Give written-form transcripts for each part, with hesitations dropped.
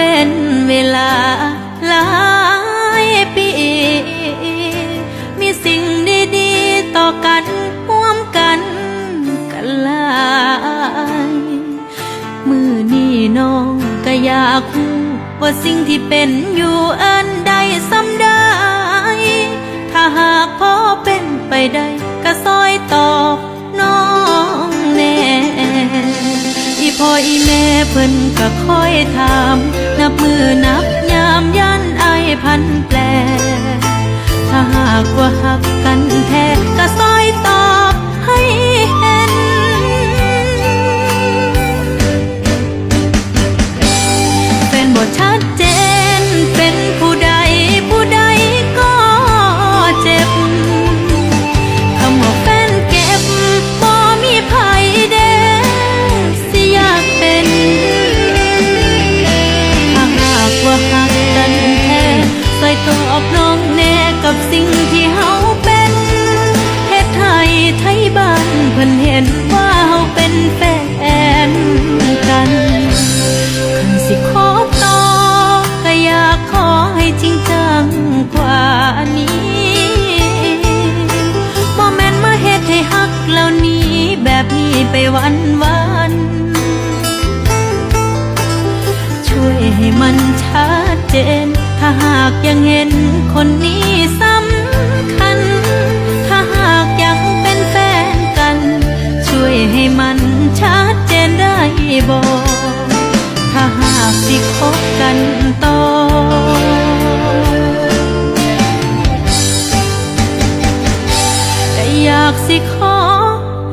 เป็นเวลาหลายปีมีสิ่งดีๆต่อกันร่วมกันหลายมือนี้น้องก็อยากรู้ว่าสิ่งที่เป็นอยู่อันใดซ้ำได้ถ้าหากพอเป็นไปได้ก็ซอยตอบน้องแน่อีพ่ออีแม่เพิ่นก็คอยถามนับมือนับยามยันอายพันแปลถ้าหากว่าหักกันแท้ก็ซอยตอบให้เห็นเป็นบทชัดเจนเป็นผู้ใดผู้ใดก็เจ็บคำว่าแฟนเก็บบ่มีไผเด้สิอยากเป็นถ้าหากว่าหักกันแท้ใส่ตัวออกน้องแน่กับสิ่งที่เฮาเป็นเฮ็ดให้ไทยบ้านเพิ่นเห็นว่าเฮาเป็นแฟนกันคันสิขอต่อก็อยากขอให้จริงจังกว่านี้บ่แม่นมาเฮ็ดให้ฮักแล้วนี้แบบนี้ไปวันๆช่วยให้มันชัดเจนถ้าหากยังเห็นคนนี้สำคัญถ้าหากยังเป็นแฟนกันช่วยให้มันชัดเจนได้บ่ถ้าหากสิคบกันต่อก็อยากสิขอ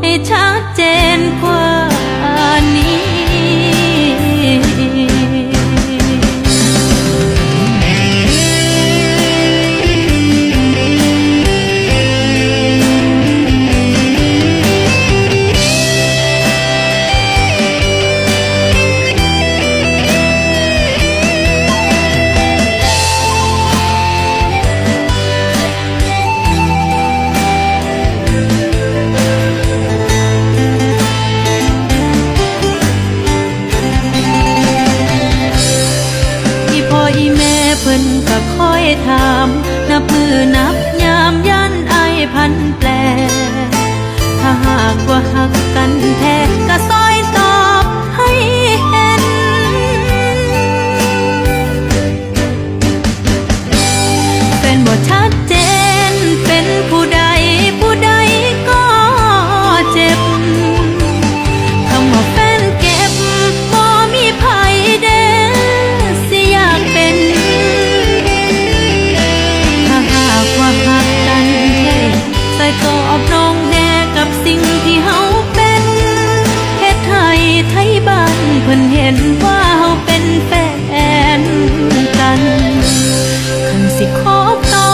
ให้ชัดเจนกว่านี้เพิ่นก็คอยถามนับมือนับยามยันอายพันแปลถ้าหากว่าหักกันแท้ก็ซอยตอบให้เห็นเป็นบ่ชัดเจนเป็นผู้ใดผู้ใดก็เจ็บคำว่าแฟนเก็บบ่มีไผเด้สิอยากเป็นว่าหักกันแท้ใส่ตัวออกน้องแน่กับสิ่งที่เฮาเป็นเฮ็ดให้ไทยบ้านเพิ่นเห็นว่าเฮาเป็นแฟนกันคันสิขอต่อ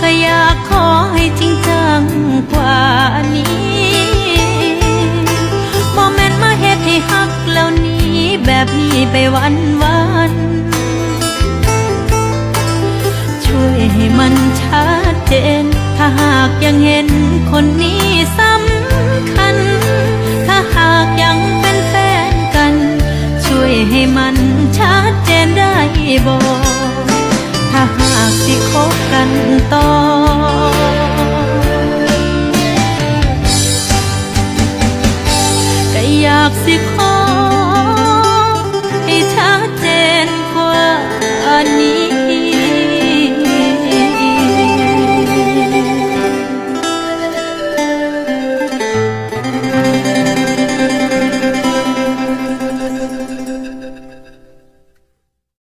ก็อยากขอให้จริงจังกว่านี้บ่แม่นมาเฮ็ดให้ฮักแล้วนี้แบบนี้ไปวันๆช่วยให้มันชัดเจนถ้าหากยังเห็นคนนี้สำคัญถ้าหากยังเป็นแฟนกันช่วยให้มันชัดเจนได้บ่ถ้าหากสิคบกันต่อ